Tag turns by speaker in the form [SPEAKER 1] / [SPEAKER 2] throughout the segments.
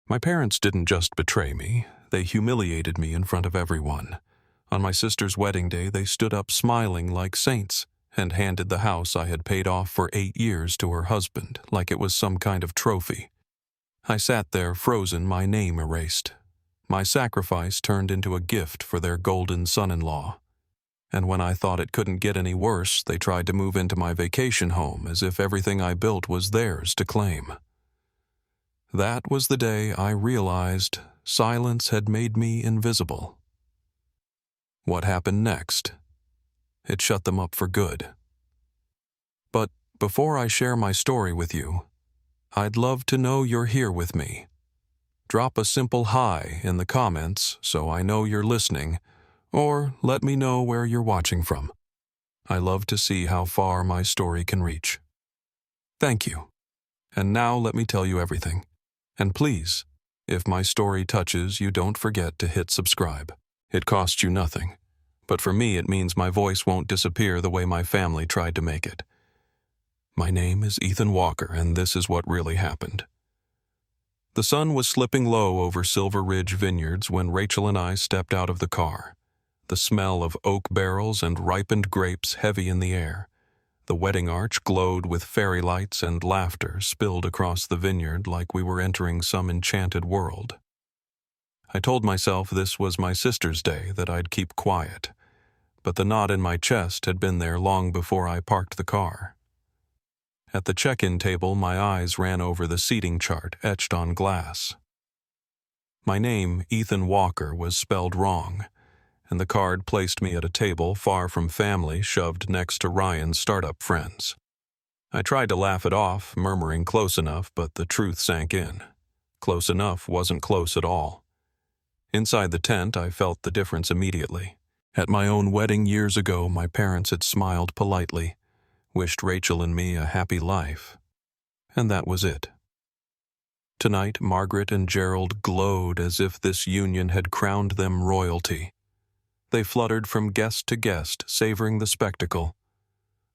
[SPEAKER 1] My parents didn't just betray me, they humiliated me in front of everyone. On my sister's wedding day, they stood up smiling like saints and handed the house I had paid off for 8 years to her husband like it was some kind of trophy. I sat there frozen, my name erased. My sacrifice turned into a gift for their golden son-in-law. And when I thought it couldn't get any worse, they tried to move into my vacation home as if everything I built was theirs to claim. That was the day I realized silence had made me invisible. What happened next? It shut them up for good. But before I share my story with you, I'd love to know you're here with me. Drop a simple hi in the comments so I know you're listening, or let me know where you're watching from. I love to see how far my story can reach. Thank you. And now let me tell you everything. And please, if my story touches you, don't forget to hit subscribe. It costs you nothing, but for me it means my voice won't disappear the way my family tried to make it. My name is Ethan Walker, and this is what really happened. The sun was slipping low over Silver Ridge Vineyards when Rachel and I stepped out of the car. The smell of oak barrels and ripened grapes heavy in the air. The wedding arch glowed with fairy lights, and laughter spilled across the vineyard like we were entering some enchanted world. I told myself this was my sister's day, that I'd keep quiet, but the knot in my chest had been there long before I parked the car. At the check-in table, my eyes ran over the seating chart etched on glass. My name, Ethan Walker, was spelled wrong, and the card placed me at a table far from family, shoved next to Ryan's startup friends. I tried to laugh it off, murmuring close enough, but the truth sank in. Close enough wasn't close at all. Inside the tent, I felt the difference immediately. At my own wedding years ago, my parents had smiled politely, wished Rachel and me a happy life, and that was it. Tonight, Margaret and Gerald glowed as if this union had crowned them royalty. They fluttered from guest to guest, savoring the spectacle.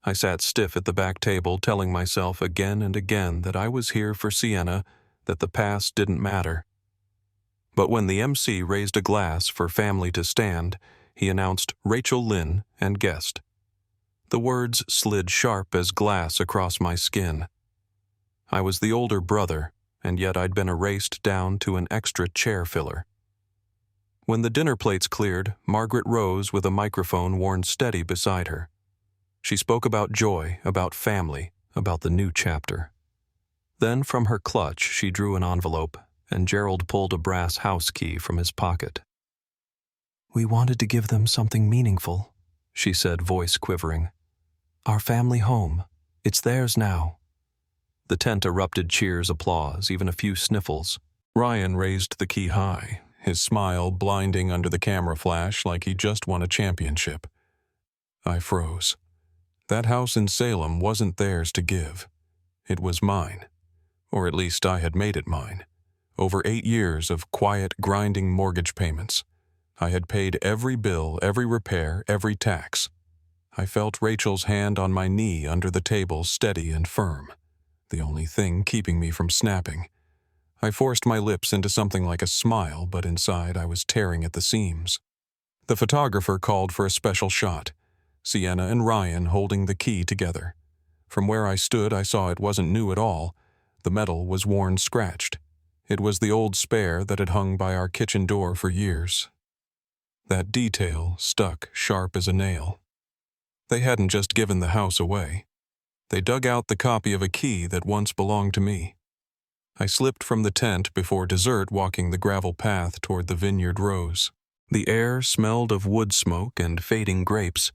[SPEAKER 1] I sat stiff at the back table, telling myself again and again that I was here for Sienna, that the past didn't matter. But when the MC raised a glass for family to stand, he announced Rachel Lynn and guest. The words slid sharp as glass across my skin. I was the older brother, and yet I'd been erased down to an extra chair filler. When the dinner plates cleared, Margaret rose with a microphone worn steady beside her. She spoke about joy, about family, about the new chapter. Then from her clutch she drew an envelope, and Gerald pulled a brass house key from his pocket. "We wanted to give them something meaningful," she said, voice quivering. "Our family home. It's theirs now." The tent erupted cheers, applause, even a few sniffles. Ryan raised the key high, his smile blinding under the camera flash like he just won a championship. I froze. That house in Salem wasn't theirs to give. It was mine. Or at least I had made it mine. Over 8 years of quiet, grinding mortgage payments. I had paid every bill, every repair, every tax. I felt Rachel's hand on my knee under the table, steady and firm. The only thing keeping me from snapping. I forced my lips into something like a smile, but inside I was tearing at the seams. The photographer called for a special shot. Sienna and Ryan holding the key together. From where I stood, I saw it wasn't new at all. The metal was worn scratched. It was the old spare that had hung by our kitchen door for years. That detail stuck sharp as a nail. They hadn't just given the house away. They dug out the copy of a key that once belonged to me. I slipped from the tent before dessert, walking the gravel path toward the vineyard rows. The air smelled of wood smoke and fading grapes,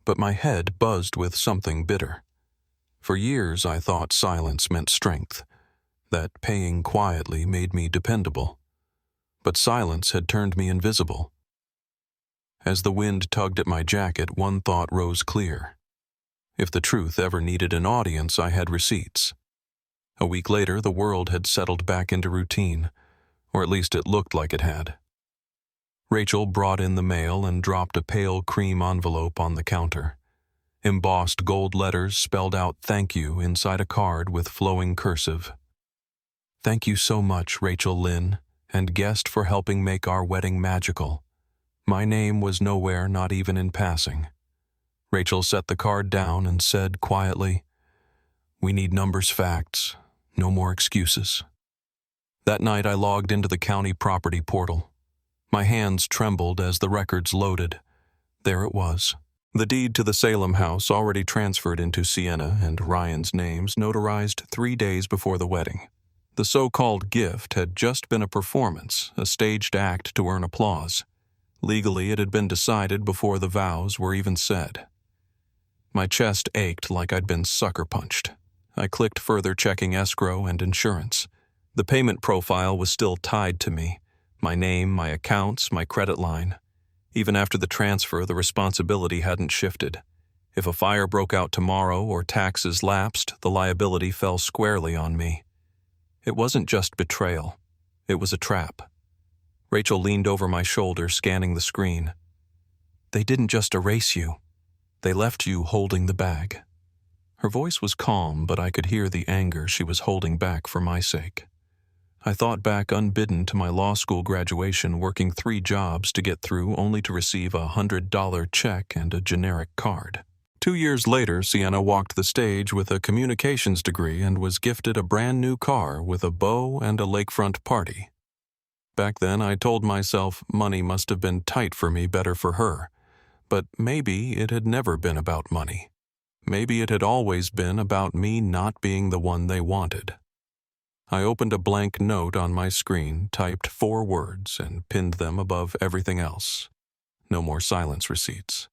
[SPEAKER 1] but my head buzzed with something bitter. For years I thought silence meant strength, that paying quietly made me dependable. But silence had turned me invisible. As the wind tugged at my jacket, one thought rose clear. If the truth ever needed an audience, I had receipts. A week later, the world had settled back into routine, or at least it looked like it had. Rachel brought in the mail and dropped a pale cream envelope on the counter. Embossed gold letters spelled out "Thank you" inside a card with flowing cursive. "Thank you so much, Rachel Lynn. and guest for helping make our wedding magical. My name was nowhere, not even in passing. Rachel set the card down and said quietly, "We need numbers, facts, no more excuses." That night I logged into the county property portal. My hands trembled as the records loaded. There it was. The deed to the Salem house, already transferred into Sienna and Ryan's names, notarized 3 days before the wedding. The so-called gift had just been a performance, a staged act to earn applause. Legally, it had been decided before the vows were even said. My chest ached like I'd been sucker punched. I clicked further, checking escrow and insurance. The payment profile was still tied to me. My name, my accounts, my credit line. Even after the transfer, the responsibility hadn't shifted. If a fire broke out tomorrow or taxes lapsed, the liability fell squarely on me. It wasn't just betrayal. It was a trap. Rachel leaned over my shoulder, scanning the screen. "They didn't just erase you. They left you holding the bag." Her voice was calm, but I could hear the anger she was holding back for my sake. I thought back unbidden to my law school graduation, working 3 jobs to get through, only to receive a $100 check and a generic card. 2 years later, Sienna walked the stage with a communications degree and was gifted a brand new car with a bow and a lakefront party. Back then, I told myself money must have been tight for me, better for her. But maybe it had never been about money. Maybe it had always been about me not being the one they wanted. I opened a blank note on my screen, typed 4 words, and pinned them above everything else. No more silence receipts.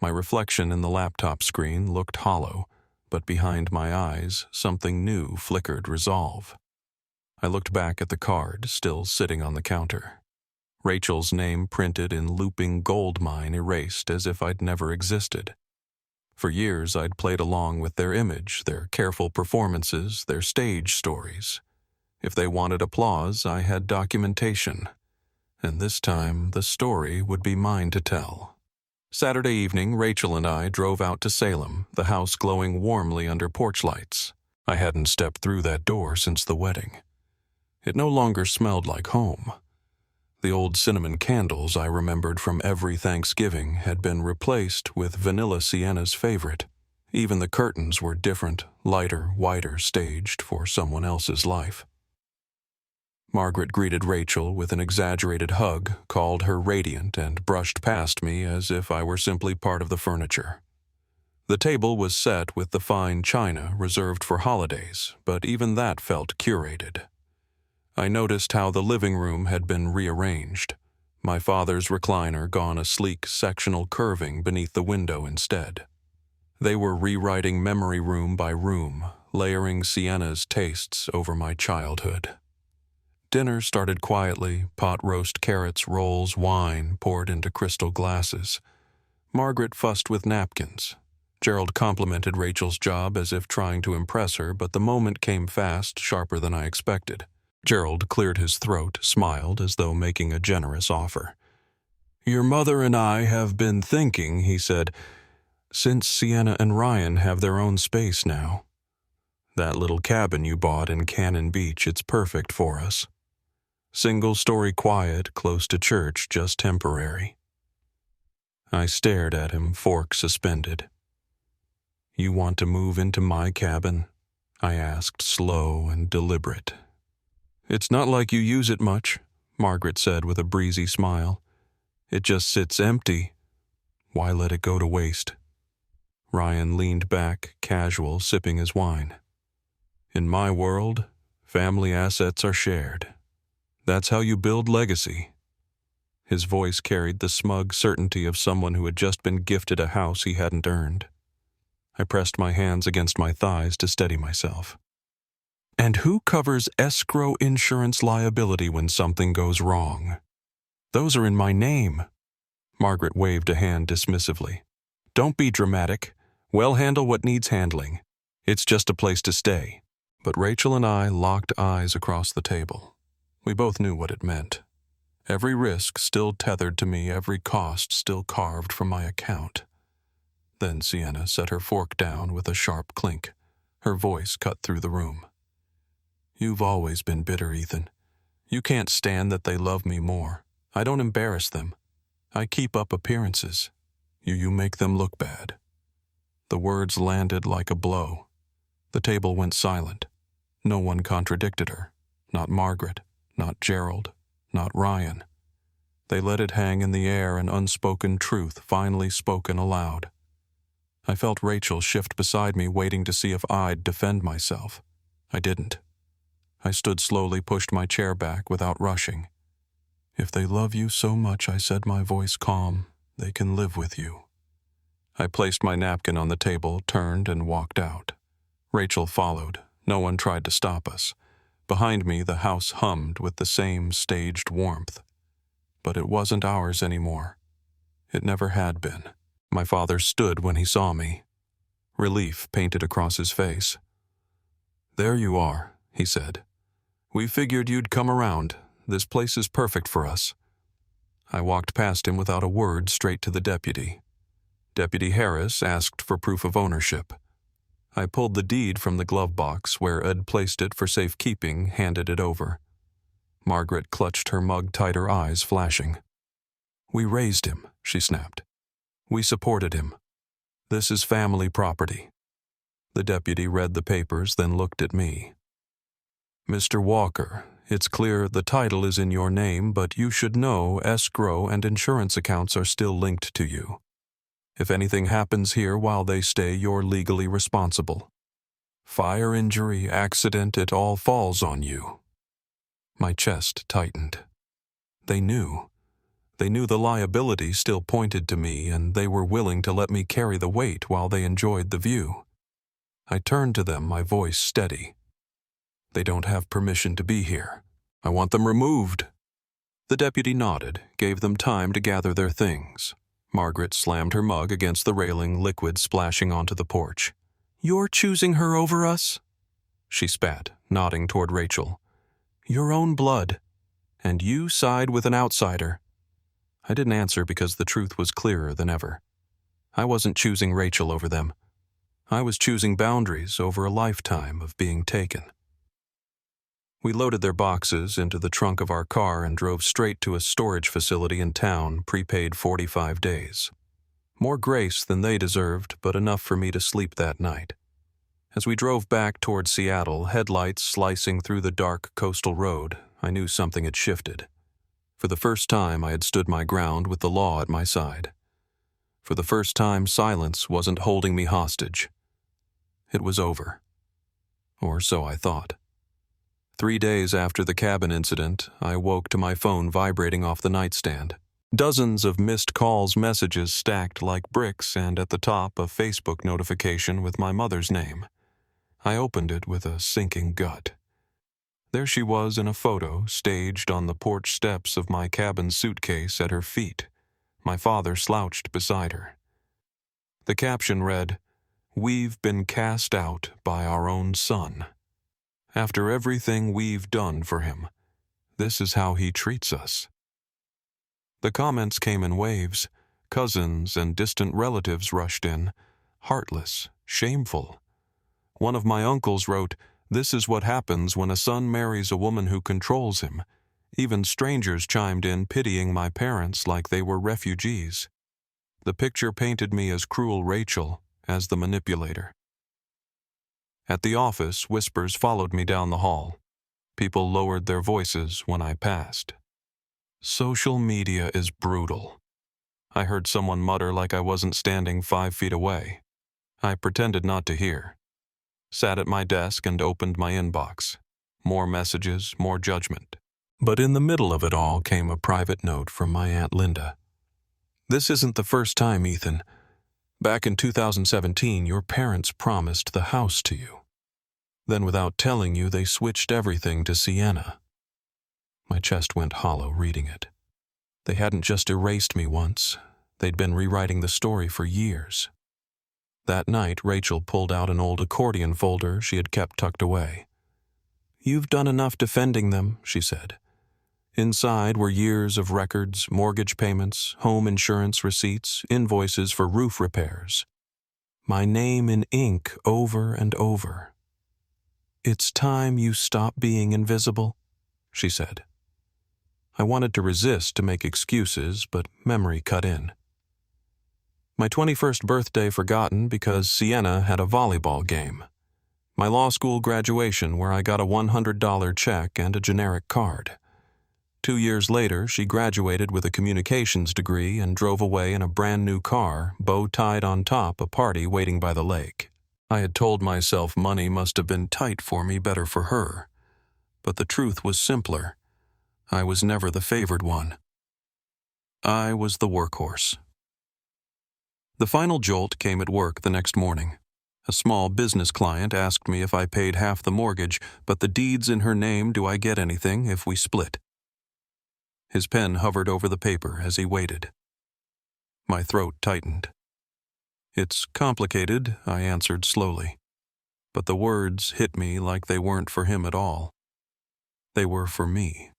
[SPEAKER 1] My reflection in the laptop screen looked hollow, but behind my eyes, something new flickered resolve. I looked back at the card, still sitting on the counter. Rachel's name printed in looping gold mine, erased as if I'd never existed. For years, I'd played along with their image, their careful performances, their stage stories. If they wanted applause, I had documentation. And this time, the story would be mine to tell. Saturday evening, Rachel and I drove out to Salem, the house glowing warmly under porch lights. I hadn't stepped through that door since the wedding. It no longer smelled like home. The old cinnamon candles I remembered from every Thanksgiving had been replaced with vanilla Sienna's favorite. Even the curtains were different, lighter, whiter, staged for someone else's life. Margaret greeted Rachel with an exaggerated hug, called her radiant, and brushed past me as if I were simply part of the furniture. The table was set with the fine china reserved for holidays, but even that felt curated. I noticed how the living room had been rearranged. My father's recliner gone a sleek sectional curving beneath the window instead. They were rewriting memory room by room, layering Sienna's tastes over my childhood. Dinner started quietly, pot roast carrots, rolls, wine poured into crystal glasses. Margaret fussed with napkins. Gerald complimented Rachel's job as if trying to impress her, but the moment came fast, sharper than I expected. Gerald cleared his throat, smiled as though making a generous offer. "Your mother and I have been thinking," he said, "since Sienna and Ryan have their own space now. That little cabin you bought in Cannon Beach, it's perfect for us. Single-story quiet, close to church, just temporary." I stared at him, fork suspended. "You want to move into my cabin?" I asked, slow and deliberate. "It's not like you use it much," Margaret said with a breezy smile. "It just sits empty. Why let it go to waste?" Ryan leaned back, casual, sipping his wine. "In my world, family assets are shared. That's how you build legacy." His voice carried the smug certainty of someone who had just been gifted a house he hadn't earned. I pressed my hands against my thighs to steady myself. "And who covers escrow insurance liability when something goes wrong? Those are in my name." Margaret waved a hand dismissively. "Don't be dramatic. We'll handle what needs handling. It's just a place to stay." But Rachel and I locked eyes across the table. We both knew what it meant. Every risk still tethered to me, every cost still carved from my account. Then Sienna set her fork down with a sharp clink. Her voice cut through the room. "You've always been bitter, Ethan. You can't stand that they love me more. I don't embarrass them. I keep up appearances. You make them look bad." The words landed like a blow. The table went silent. No one contradicted her. Not Margaret, not Gerald, not Ryan. They let it hang in the air, an unspoken truth finally spoken aloud. I felt Rachel shift beside me, waiting to see if I'd defend myself. I didn't. I stood slowly, pushed my chair back without rushing. "If they love you so much," I said, my voice calm, "they can live with you." I placed my napkin on the table, turned, and walked out. Rachel followed. No one tried to stop us. Behind me, the house hummed with the same staged warmth. But it wasn't ours anymore. It never had been. My father stood when he saw me. Relief painted across his face. "There you are," he said. "We figured you'd come around. This place is perfect for us." I walked past him without a word, straight to the deputy. Deputy Harris asked for proof of ownership. I pulled the deed from the glove box where Ed placed it for safekeeping, handed it over. Margaret clutched her mug tighter, eyes flashing. "We raised him," she snapped. "We supported him. This is family property." The deputy read the papers, then looked at me. "Mr. Walker, it's clear the title is in your name, but you should know escrow and insurance accounts are still linked to you. If anything happens here while they stay, you're legally responsible. Fire, injury, accident, it all falls on you." My chest tightened. They knew. They knew the liability still pointed to me, and they were willing to let me carry the weight while they enjoyed the view. I turned to them, my voice steady. "They don't have permission to be here. I want them removed." The deputy nodded, gave them time to gather their things. Margaret slammed her mug against the railing, liquid splashing onto the porch. "You're choosing her over us?" She spat, nodding toward Rachel. "Your own blood. And you side with an outsider." I didn't answer because the truth was clearer than ever. I wasn't choosing Rachel over them. I was choosing boundaries over a lifetime of being taken. We loaded their boxes into the trunk of our car and drove straight to a storage facility in town, prepaid 45 days. More grace than they deserved, but enough for me to sleep that night. As we drove back toward Seattle, headlights slicing through the dark coastal road, I knew something had shifted. For the first time, I had stood my ground with the law at my side. For the first time, silence wasn't holding me hostage. It was over. Or so I thought. 3 days after the cabin incident, I woke to my phone vibrating off the nightstand. Dozens of missed calls, messages stacked like bricks, and at the top a Facebook notification with my mother's name. I opened it with a sinking gut. There she was in a photo, staged on the porch steps of my cabin suitcase at her feet. My father slouched beside her. The caption read, "We've been cast out by our own son. After everything we've done for him, this is how he treats us." The comments came in waves. Cousins and distant relatives rushed in, heartless, shameful. One of my uncles wrote, "This is what happens when a son marries a woman who controls him." Even strangers chimed in, pitying my parents like they were refugees. The picture painted me as cruel Rachel, as the manipulator. At the office, whispers followed me down the hall. People lowered their voices when I passed. "Social media is brutal." I heard someone mutter like I wasn't standing 5 feet away. I pretended not to hear. Sat at my desk and opened my inbox. More messages, more judgment. But in the middle of it all came a private note from my Aunt Linda. "This isn't the first time, Ethan. Back in 2017, your parents promised the house to you. Then without telling you, they switched everything to Sienna." My chest went hollow reading it. They hadn't just erased me once. They'd been rewriting the story for years. That night, Rachel pulled out an old accordion folder she had kept tucked away. "You've done enough defending them," she said. Inside were years of records, mortgage payments, home insurance receipts, invoices for roof repairs. My name in ink over and over. "It's time you stop being invisible," she said. I wanted to resist to make excuses, but memory cut in. My 21st birthday forgotten because Sienna had a volleyball game. My law school graduation where I got a $100 check and a generic card. 2 years later, she graduated with a communications degree and drove away in a brand new car, bow-tied on top, a party waiting by the lake. I had told myself money must have been tight for me, better for her. But the truth was simpler. I was never the favored one. I was the workhorse. The final jolt came at work the next morning. A small business client asked me if I paid half the mortgage, but the deed's in her name, do I get anything if we split? His pen hovered over the paper as he waited. My throat tightened. It's complicated, I answered slowly. But the words hit me like they weren't for him at all. They were for me.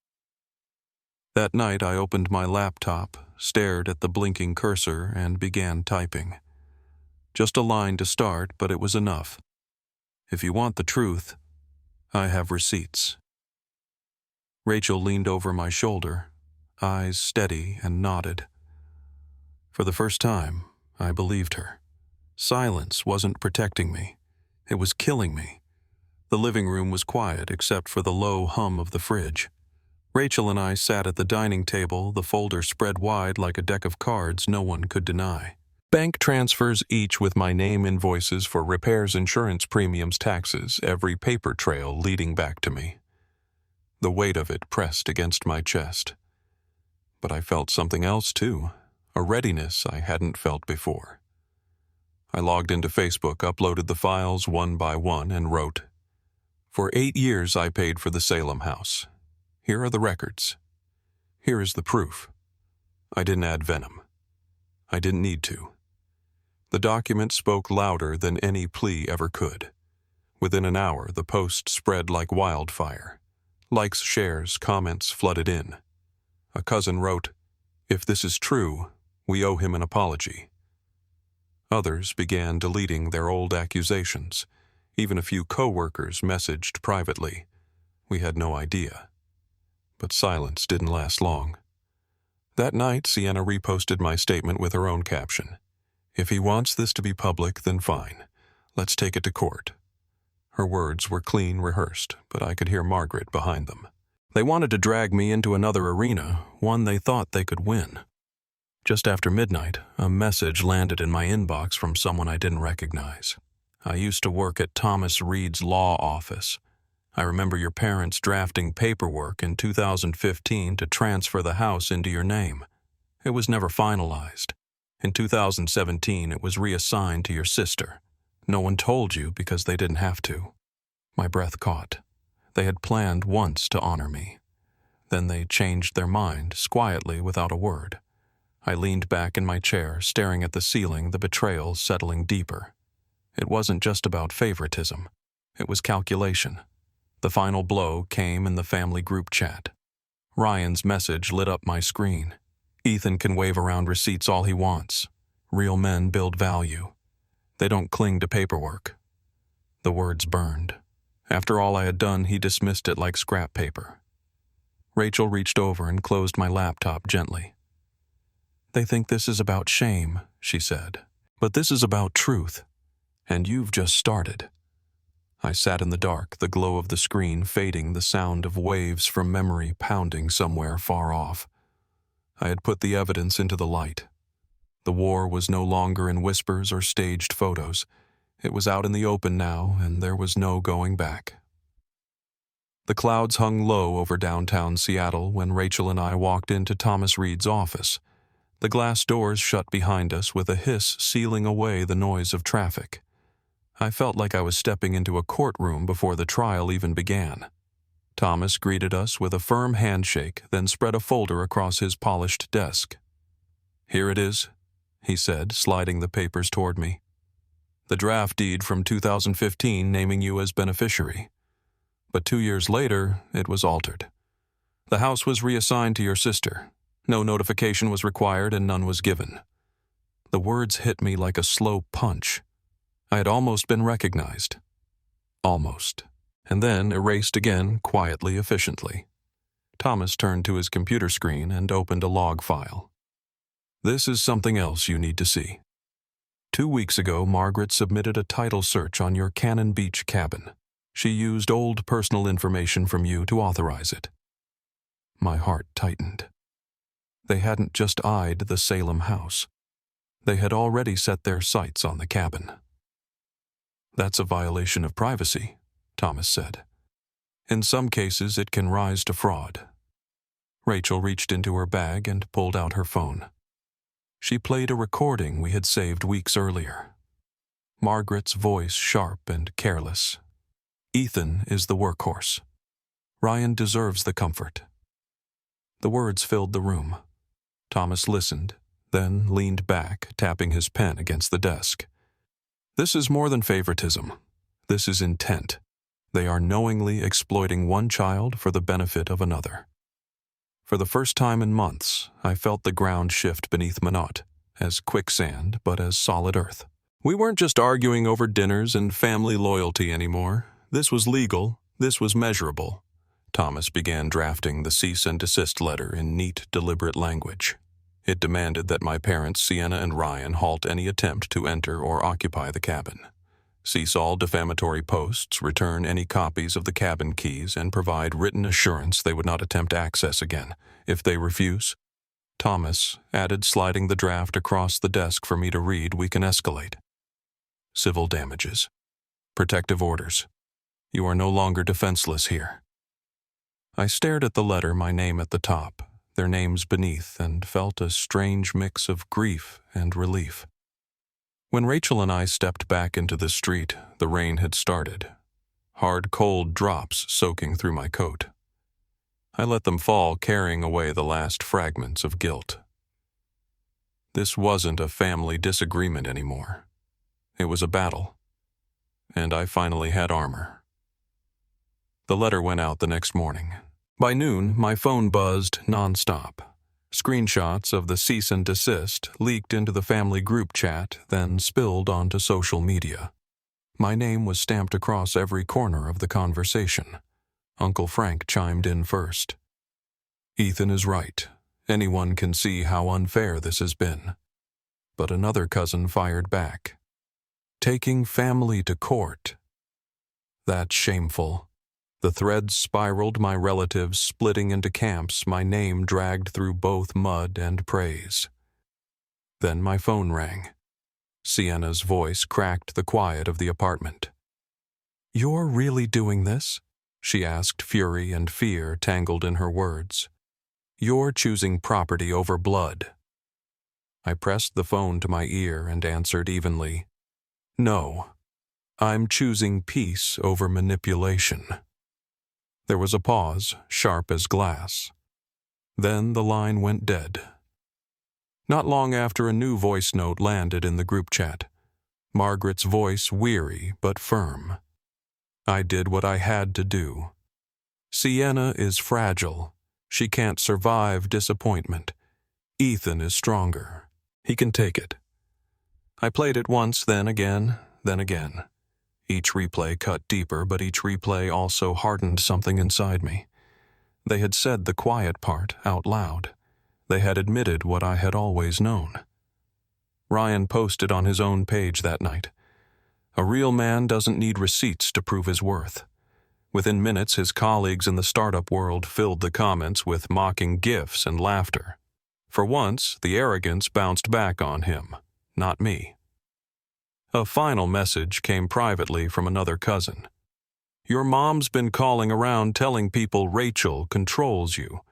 [SPEAKER 1] That night I opened my laptop, stared at the blinking cursor, and began typing. Just a line to start, but it was enough. If you want the truth, I have receipts. Rachel leaned over my shoulder, eyes steady, and nodded. For the first time, I believed her. Silence wasn't protecting me. It was killing me. The living room was quiet except for the low hum of the fridge. Rachel and I sat at the dining table, the folder spread wide like a deck of cards no one could deny. Bank transfers each with my name, invoices for repairs, insurance premiums, taxes, every paper trail leading back to me. The weight of it pressed against my chest. But I felt something else too, a readiness I hadn't felt before. I logged into Facebook, uploaded the files one by one, and wrote, "For 8 years I paid for the Salem house. Here are the records. Here is the proof. I didn't add venom. I didn't need to." The document spoke louder than any plea ever could. Within an hour, the post spread like wildfire. Likes, shares, comments flooded in. A cousin wrote, "If this is true, we owe him an apology." Others began deleting their old accusations. Even a few co-workers messaged privately. We had no idea. But silence didn't last long. That night, Sienna reposted my statement with her own caption. "If he wants this to be public, then fine. Let's take it to court." Her words were clean rehearsed, but I could hear Margaret behind them. They wanted to drag me into another arena, one they thought they could win. Just after midnight, a message landed in my inbox from someone I didn't recognize. "I used to work at Thomas Reed's law office. I remember your parents drafting paperwork in 2015 to transfer the house into your name. It was never finalized. In 2017, it was reassigned to your sister. No one told you because they didn't have to." My breath caught. They had planned once to honor me. Then they changed their mind, quietly, without a word. I leaned back in my chair, staring at the ceiling, the betrayal settling deeper. It wasn't just about favoritism. It was calculation. The final blow came in the family group chat. Ryan's message lit up my screen. "Ethan can wave around receipts all he wants. Real men build value. They don't cling to paperwork." The words burned. After all I had done, he dismissed it like scrap paper. Rachel reached over and closed my laptop gently. "They think this is about shame," she said. "But this is about truth. And you've just started." I sat in the dark, the glow of the screen fading, the sound of waves from memory pounding somewhere far off. I had put the evidence into the light. The war was no longer in whispers or staged photos. It was out in the open now, and there was no going back. The clouds hung low over downtown Seattle when Rachel and I walked into Thomas Reed's office. The glass doors shut behind us with a hiss sealing away the noise of traffic. I felt like I was stepping into a courtroom before the trial even began. Thomas greeted us with a firm handshake, then spread a folder across his polished desk. "Here it is," he said, sliding the papers toward me. "The draft deed from 2015 naming you as beneficiary. But 2 years later, it was altered. The house was reassigned to your sister. No notification was required and none was given." The words hit me like a slow punch. I had almost been recognized. Almost. And then erased again, quietly, efficiently. Thomas turned to his computer screen and opened a log file. This is something else you need to see. 2 weeks ago, Margaret submitted a title search on your Cannon Beach cabin. She used old personal information from you to authorize it. My heart tightened. They hadn't just eyed the Salem house. They had already set their sights on the cabin. That's a violation of privacy, Thomas said. In some cases, it can rise to fraud. Rachel reached into her bag and pulled out her phone. She played a recording we had saved weeks earlier. Margaret's voice sharp and careless. Ethan is the workhorse. Ryan deserves the comfort. The words filled the room. Thomas listened, then leaned back, tapping his pen against the desk. This is more than favoritism. This is intent. They are knowingly exploiting one child for the benefit of another. For the first time in months, I felt the ground shift beneath my knot, as quicksand but as solid earth. We weren't just arguing over dinners and family loyalty anymore. This was legal. This was measurable. Thomas began drafting the cease and desist letter in neat, deliberate language. It demanded that my parents, Sienna and Ryan, halt any attempt to enter or occupy the cabin. Cease all defamatory posts, return any copies of the cabin keys, and provide written assurance they would not attempt access again. If they refuse, Thomas added, sliding the draft across the desk for me to read, we can escalate. Civil damages. Protective orders. You are no longer defenseless here. I stared at the letter, my name at the top, their names beneath, and felt a strange mix of grief and relief. When Rachel and I stepped back into the street, the rain had started. Hard, cold drops soaking through my coat. I let them fall, carrying away the last fragments of guilt. This wasn't a family disagreement anymore. It was a battle. And I finally had armor. The letter went out the next morning. By noon, my phone buzzed nonstop. Screenshots of the cease and desist leaked into the family group chat, then spilled onto social media. My name was stamped across every corner of the conversation. Uncle Frank chimed in first. Ethan is right. Anyone can see how unfair this has been. But another cousin fired back. Taking family to court. That's shameful. The threads spiraled, my relatives splitting into camps, my name dragged through both mud and praise. Then my phone rang. Sienna's voice cracked the quiet of the apartment. You're really doing this? She asked, fury and fear tangled in her words. You're choosing property over blood. I pressed the phone to my ear and answered evenly. No, I'm choosing peace over manipulation. There was a pause, sharp as glass. Then the line went dead. Not long after, a new voice note landed in the group chat. Margaret's voice weary but firm. I did what I had to do. Sienna is fragile. She can't survive disappointment. Ethan is stronger. He can take it. I played it once, then again, then again. Each replay cut deeper, but each replay also hardened something inside me. They had said the quiet part out loud. They had admitted what I had always known. Ryan posted on his own page that night. A real man doesn't need receipts to prove his worth. Within minutes, his colleagues in the startup world filled the comments with mocking gifs and laughter. For once, the arrogance bounced back on him, not me. A final message came privately from another cousin. Your mom's been calling around telling people Rachel controls you,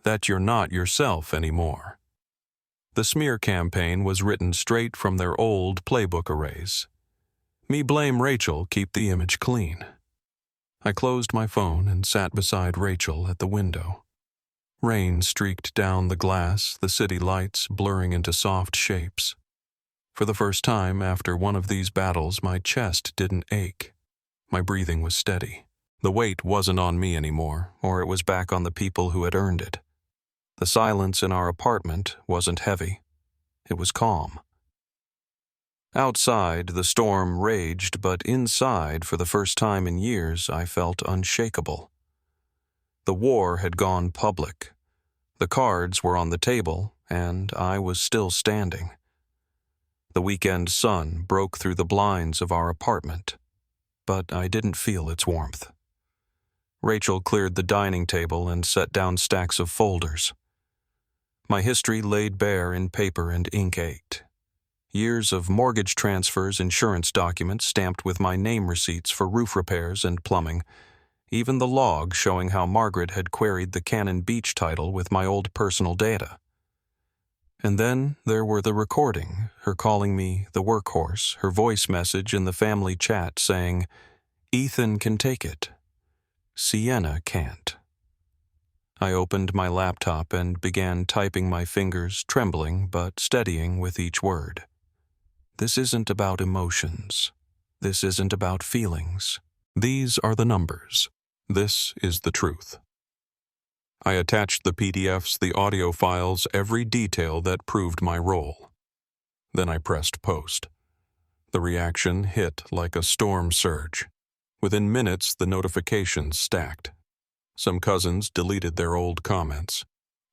[SPEAKER 1] that you're not yourself anymore. The smear campaign was written straight from their old playbook arrays. Me blame Rachel, keep the image clean. I closed my phone and sat beside Rachel at the window. Rain streaked down the glass, the city lights blurring into soft shapes. For the first time after one of these battles, my chest didn't ache. My breathing was steady. The weight wasn't on me anymore, or it was back on the people who had earned it. The silence in our apartment wasn't heavy. It was calm. Outside, the storm raged, but inside, for the first time in years, I felt unshakable. The war had gone public. The cards were on the table, and I was still standing. The weekend sun broke through the blinds of our apartment, but I didn't feel its warmth. Rachel cleared the dining table and set down stacks of folders. My history laid bare in paper and ink ached. Years of mortgage transfers, insurance documents stamped with my name receipts for roof repairs and plumbing, even the log showing how Margaret had queried the Cannon Beach title with my old personal data. And then there were the recording, her calling me the workhorse, her voice message in the family chat saying, "Ethan can take it. Sienna can't." I opened my laptop and began typing, my fingers trembling but steadying with each word. This isn't about emotions. This isn't about feelings. These are the numbers. This is the truth. I attached the PDFs, the audio files, every detail that proved my role. Then I pressed post. The reaction hit like a storm surge. Within minutes, the notifications stacked. Some cousins deleted their old comments.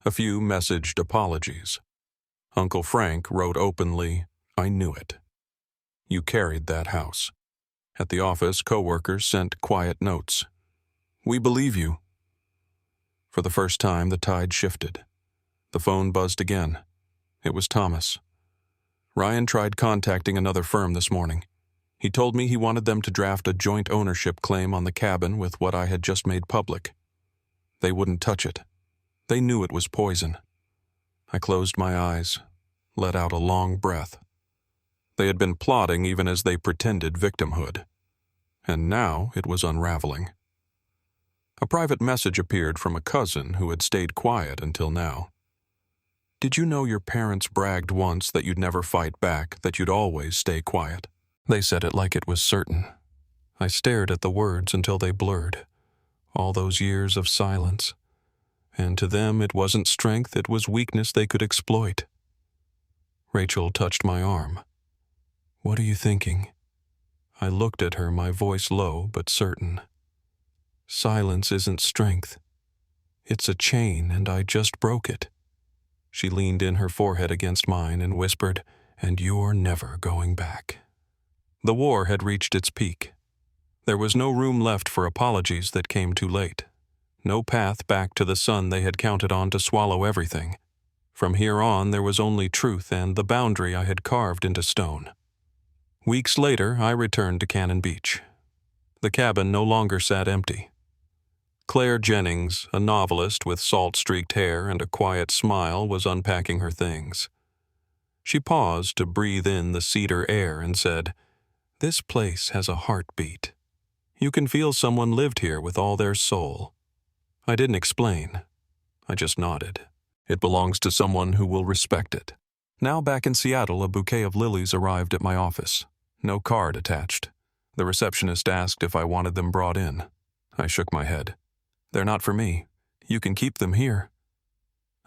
[SPEAKER 1] A few messaged apologies. Uncle Frank wrote openly, "I knew it. You carried that house." At the office, coworkers sent quiet notes. "We believe you." For the first time, the tide shifted. The phone buzzed again. It was Thomas. Ryan tried contacting another firm this morning. He told me he wanted them to draft a joint ownership claim on the cabin with what I had just made public. They wouldn't touch it. They knew it was poison. I closed my eyes, let out a long breath. They had been plotting even as they pretended victimhood. And now it was unraveling. A private message appeared from a cousin who had stayed quiet until now. "Did you know your parents bragged once that you'd never fight back, that you'd always stay quiet?" They said it like it was certain. I stared at the words until they blurred. All those years of silence. And to them it wasn't strength, it was weakness they could exploit. Rachel touched my arm. "What are you thinking?" I looked at her, my voice low but certain. "Silence isn't strength. It's a chain, and I just broke it." She leaned in her forehead against mine and whispered, "And you're never going back." The war had reached its peak. There was no room left for apologies that came too late. No path back to the sun they had counted on to swallow everything. From here on, there was only truth and the boundary I had carved into stone. Weeks later, I returned to Cannon Beach. The cabin no longer sat empty. Claire Jennings, a novelist with salt-streaked hair and a quiet smile, was unpacking her things. She paused to breathe in the cedar air and said, "This place has a heartbeat. You can feel someone lived here with all their soul." I didn't explain. I just nodded. It belongs to someone who will respect it. Now back in Seattle, a bouquet of lilies arrived at my office. No card attached. The receptionist asked if I wanted them brought in. I shook my head. "They're not for me. You can keep them here."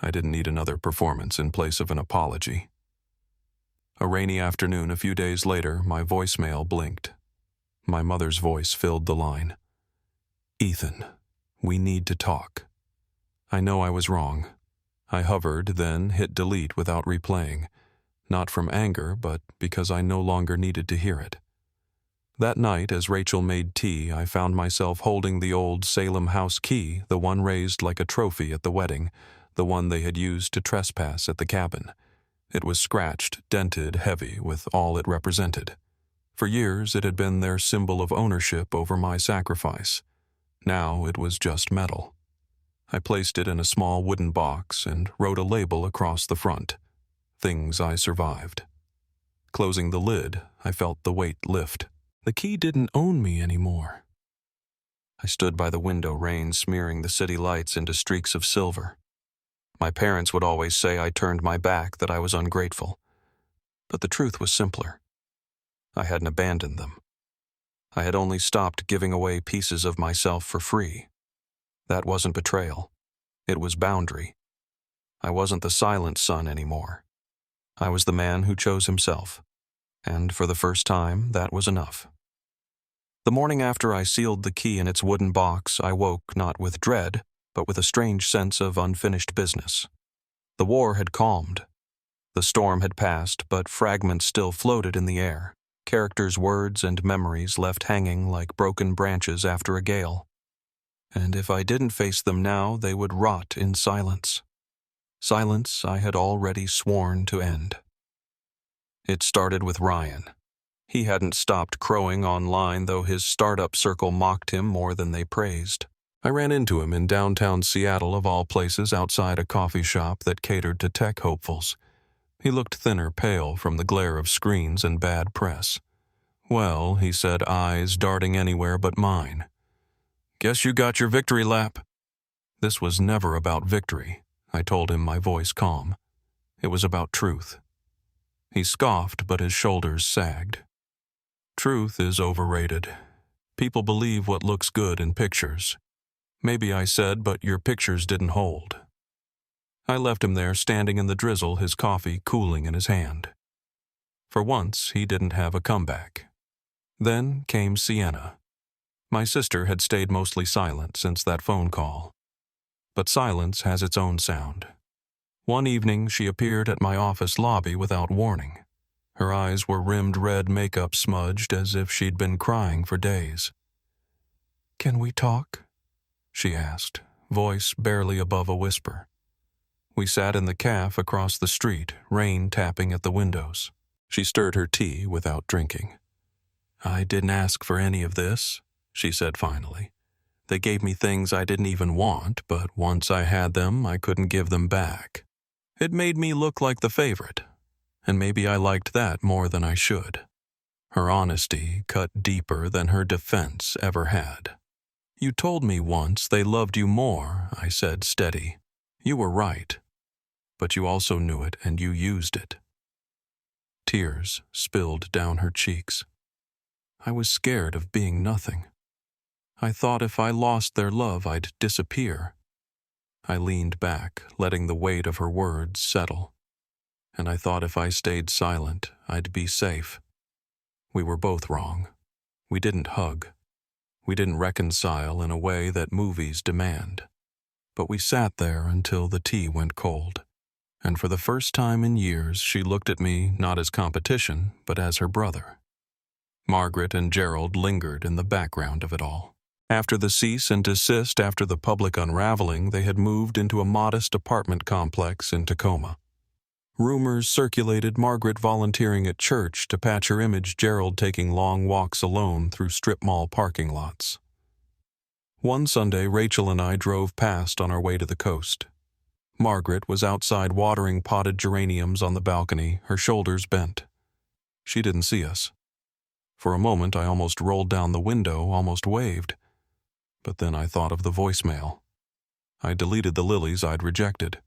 [SPEAKER 1] I didn't need another performance in place of an apology. A rainy afternoon a few days later, my voicemail blinked. My mother's voice filled the line. "Ethan, we need to talk." I know I was wrong. I hovered, then hit delete without replaying. Not from anger, but because I no longer needed to hear it. That night, as Rachel made tea, I found myself holding the old Salem house key, the one raised like a trophy at the wedding, the one they had used to trespass at the cabin. It was scratched, dented, heavy, with all it represented. For years, it had been their symbol of ownership over my sacrifice. Now it was just metal. I placed it in a small wooden box and wrote a label across the front. Things I survived. Closing the lid, I felt the weight lift. The key didn't own me anymore. I stood by the window, rain smearing the city lights into streaks of silver. My parents would always say I turned my back, that I was ungrateful. But the truth was simpler. I hadn't abandoned them. I had only stopped giving away pieces of myself for free. That wasn't betrayal. It was boundary. I wasn't the silent son anymore. I was the man who chose himself. And for the first time, that was enough. The morning after I sealed the key in its wooden box, I woke not with dread, but with a strange sense of unfinished business. The war had calmed. The storm had passed, but fragments still floated in the air, characters' words and memories left hanging like broken branches after a gale. And if I didn't face them now, they would rot in silence. Silence I had already sworn to end. It started with Ryan. He hadn't stopped crowing online, though his startup circle mocked him more than they praised. I ran into him in downtown Seattle, of all places, outside a coffee shop that catered to tech hopefuls. He looked thinner, pale from the glare of screens and bad press. "Well," he said, eyes darting anywhere but mine. "Guess you got your victory lap." This was never about victory, I told him, my voice calm. It was about truth. He scoffed, but his shoulders sagged. "Truth is overrated. People believe what looks good in pictures." "Maybe," I said, "but your pictures didn't hold." I left him there, standing in the drizzle, his coffee cooling in his hand. For once, he didn't have a comeback. Then came Sienna. My sister had stayed mostly silent since that phone call. But silence has its own sound. One evening, she appeared at my office lobby without warning. Her eyes were rimmed red, makeup smudged, as if she'd been crying for days. "Can we talk?" she asked, voice barely above a whisper. We sat in the cafe across the street, rain tapping at the windows. She stirred her tea without drinking. "I didn't ask for any of this," she said finally. "They gave me things I didn't even want, but once I had them, I couldn't give them back. It made me look like the favorite, and maybe I liked that more than I should." Her honesty cut deeper than her defense ever had. "You told me once they loved you more," I said, steady. "You were right. But you also knew it, and you used it." Tears spilled down her cheeks. I was scared of being nothing. I thought if I lost their love, I'd disappear. I leaned back, letting the weight of her words settle. And I thought if I stayed silent, I'd be safe. We were both wrong. We didn't hug. We didn't reconcile in a way that movies demand. But we sat there until the tea went cold. And for the first time in years, she looked at me not as competition, but as her brother. Margaret and Gerald lingered in the background of it all. After the cease and desist, after the public unraveling, they had moved into a modest apartment complex in Tacoma. Rumors circulated, Margaret volunteering at church to patch her image, Gerald taking long walks alone through strip mall parking lots. One Sunday, Rachel and I drove past on our way to the coast. Margaret was outside watering potted geraniums on the balcony, her shoulders bent. She didn't see us. For a moment, I almost rolled down the window, almost waved. But then I thought of the voicemail. I deleted the lilies I'd rejected.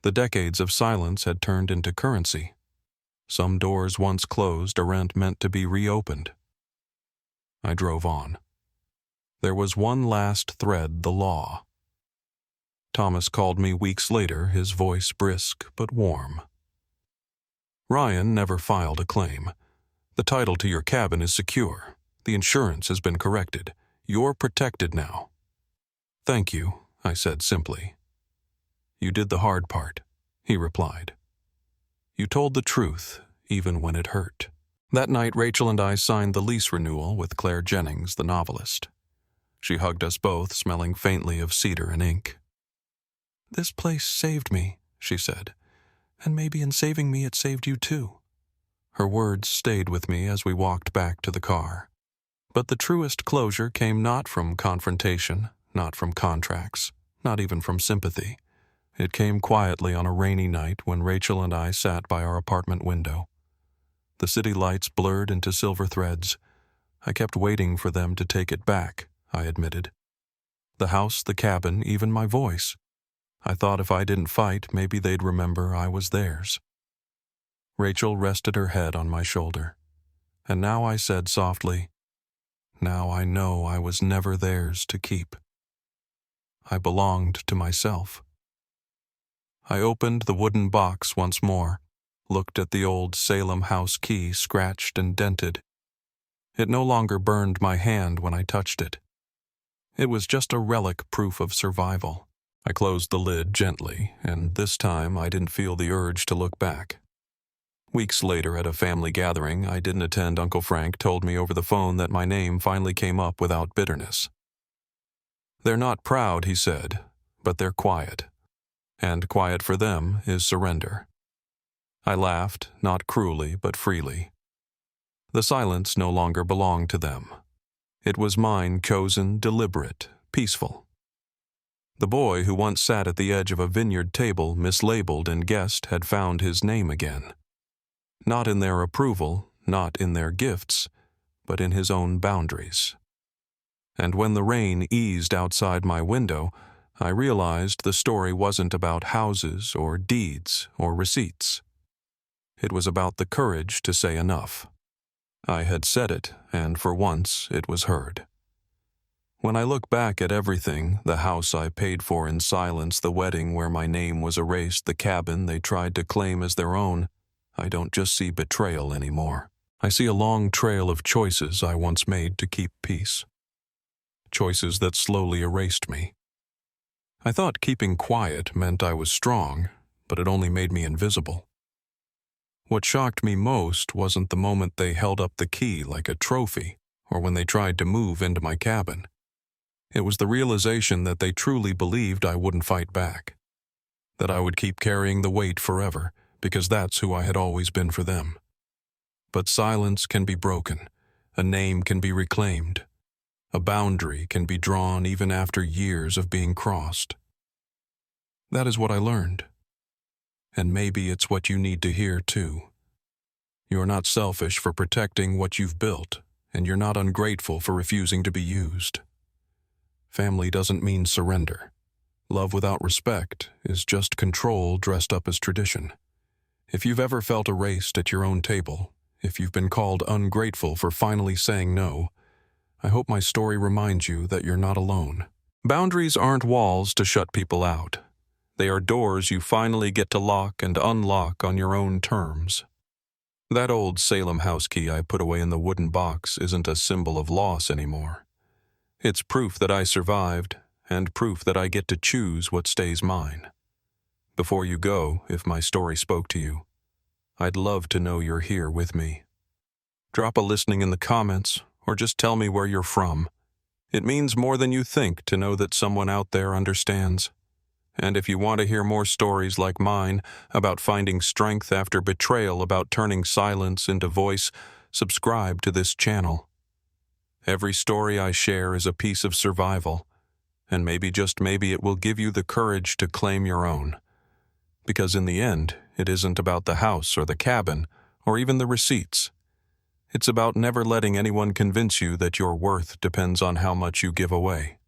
[SPEAKER 1] The decades of silence had turned into currency. Some doors once closed aren't meant to be reopened. I drove on. There was one last thread, the law. Thomas called me weeks later, his voice brisk but warm. "Ryan never filed a claim. The title to your cabin is secure. The insurance has been corrected. You're protected now." "Thank you," I said simply. "You did the hard part," he replied. "You told the truth, even when it hurt." That night, Rachel and I signed the lease renewal with Claire Jennings, the novelist. She hugged us both, smelling faintly of cedar and ink. "This place saved me," she said, "and maybe in saving me it saved you too." Her words stayed with me as we walked back to the car. But the truest closure came not from confrontation, not from contracts, not even from sympathy. It came quietly on a rainy night when Rachel and I sat by our apartment window. The city lights blurred into silver threads. I kept waiting for them to take it back, I admitted. The house, the cabin, even my voice. I thought if I didn't fight, maybe they'd remember I was theirs. Rachel rested her head on my shoulder. And now I said softly, "Now I know I was never theirs to keep. I belonged to myself." I opened the wooden box once more, looked at the old Salem house key scratched and dented. It no longer burned my hand when I touched it. It was just a relic proof of survival. I closed the lid gently, and this time I didn't feel the urge to look back. Weeks later at a family gathering I didn't attend, Uncle Frank told me over the phone that my name finally came up without bitterness. "They're not proud," he said, "but they're quiet. And quiet for them is surrender." I laughed, not cruelly but freely. The silence no longer belonged to them. It was mine, chosen, deliberate, peaceful. The boy who once sat at the edge of a vineyard table, mislabeled and guessed, had found his name again. Not in their approval, not in their gifts, but in his own boundaries. And when the rain eased outside my window, I realized the story wasn't about houses or deeds or receipts. It was about the courage to say enough. I had said it, and for once it was heard. When I look back at everything, the house I paid for in silence, the wedding where my name was erased, the cabin they tried to claim as their own, I don't just see betrayal anymore. I see a long trail of choices I once made to keep peace. Choices that slowly erased me. I thought keeping quiet meant I was strong, but it only made me invisible. What shocked me most wasn't the moment they held up the key like a trophy, or when they tried to move into my cabin. It was the realization that they truly believed I wouldn't fight back, that I would keep carrying the weight forever, because that's who I had always been for them. But silence can be broken, a name can be reclaimed, a boundary can be drawn even after years of being crossed. That is what I learned. And maybe it's what you need to hear too. You're not selfish for protecting what you've built, and you're not ungrateful for refusing to be used. Family doesn't mean surrender. Love without respect is just control dressed up as tradition. If you've ever felt erased at your own table, if you've been called ungrateful for finally saying no, I hope my story reminds you that you're not alone. Boundaries aren't walls to shut people out. They are doors you finally get to lock and unlock on your own terms. That old Salem house key I put away in the wooden box isn't a symbol of loss anymore. It's proof that I survived, and proof that I get to choose what stays mine. Before you go, if my story spoke to you, I'd love to know you're here with me. Drop a listening in the comments, or just tell me where you're from. It means more than you think to know that someone out there understands. And if you want to hear more stories like mine, about finding strength after betrayal, about turning silence into voice, subscribe to this channel. Every story I share is a piece of survival, and maybe, just maybe, it will give you the courage to claim your own. Because in the end, it isn't about the house or the cabin, or even the receipts. It's about never letting anyone convince you that your worth depends on how much you give away.